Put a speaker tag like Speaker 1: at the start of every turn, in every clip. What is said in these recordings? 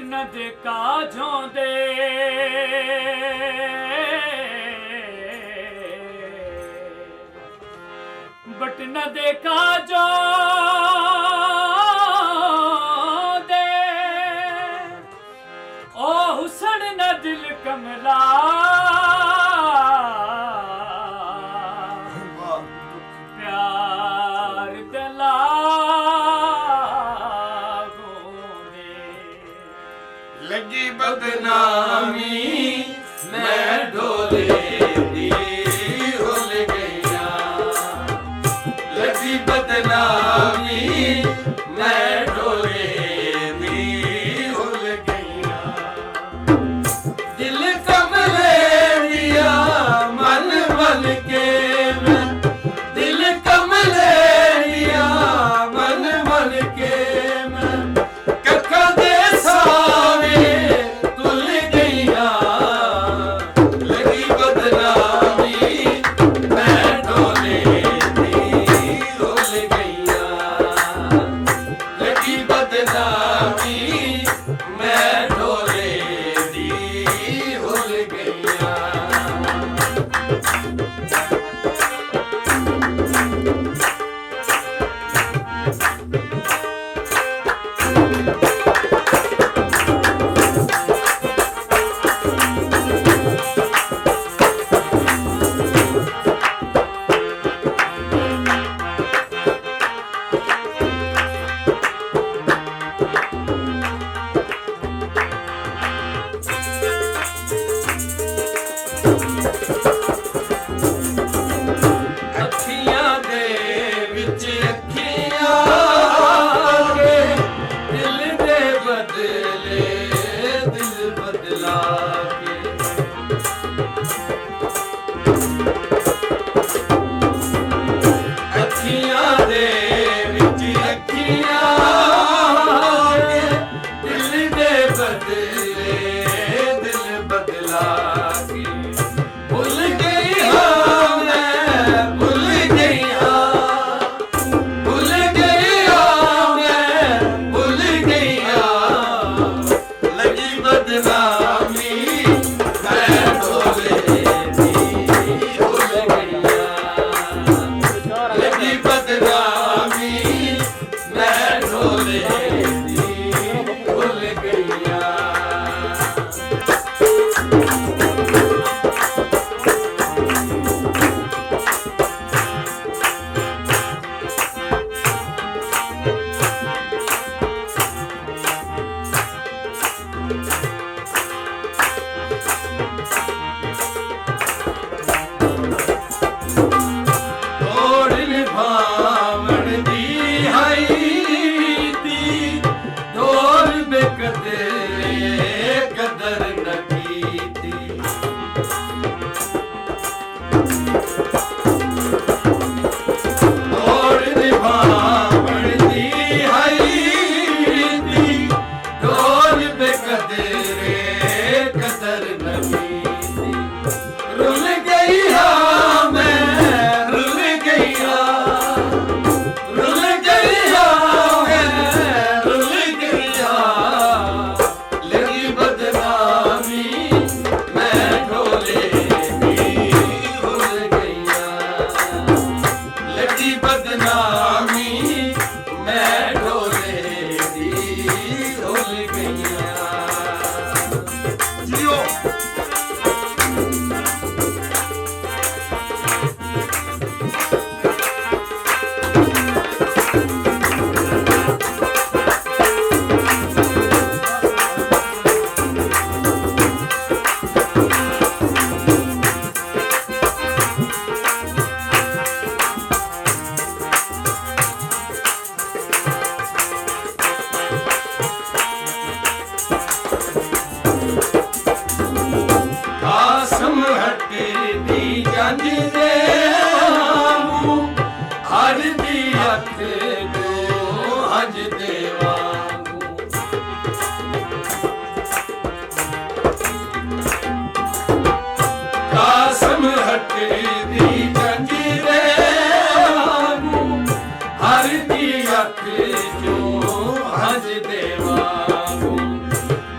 Speaker 1: न देखा झोंदे बट न देखा जो दे ओ हुसन न दिल कमला प्यार दिला
Speaker 2: लगी बदनामी मैं ढोले दी हुल गया लगी बदनामी मैं ढोले दी हुल गया दिल कमले दिया मन मन के मैं दिल कमले दिया मन मन के मैं कक्का दे सावे तुल गईया लगी बदनामी मैं ढोले दी हुल गईया लगी बदनामी मैं ढोले दी हुल गईया ਅੱਖੀਆਂ ਦੇ ਵਿੱਚ ਅੱਖੀਆਂ ਕੇ ਦਿਲ ਦੇ ਬਦਲੇ ਦਿਲ ਬਦਲਾ ਕੇ ਅੱਖੀਆਂ ਦੇ ਵਿੱਚ ਅੱਖੀਆਂ ਕੇ ਦਿਲ ਦੇ ਬਦਲੇ ਦਿਲ ਬਦਲਾ ਕੇ ਭੁੱਲ ਗਈ ਹਾਂ ਮੈਂ ਭੁੱਲ ਗਈ ਹਾਂ ਭੁੱਲ ਗਈ ਹਾਂ ਮੈਂ ਭੁੱਲ ਗਈ ਹਾਂ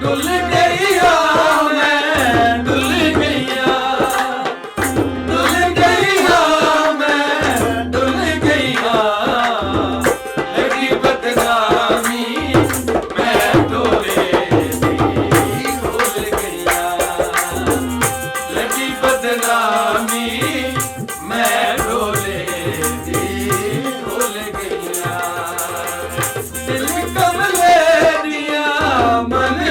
Speaker 2: ਡੁੱਲ ਗਈਆਂ ਮੈਂ ਡੁੱਲ ਗਈਆਂ ਡੁੱਲ ਗਈਆਂ ਮੈਂ ਡੁੱਲ ਗਈਆਂ ਲੱਗੀ ਬਦਨਾਮੀ ਮੈਂ ਢੋਲੇ ਦੀ ਭੁੱਲ ਗਈਆਂ ਲੱਗੀ ਬਦਨਾਮੀ ਮੈਂ ਢੋਲੇ ਦੀ ਭੁੱਲ ਗਈਆਂ ਦਿਲ ਕਮਲੇ ਦੀਆਂ ਮਨ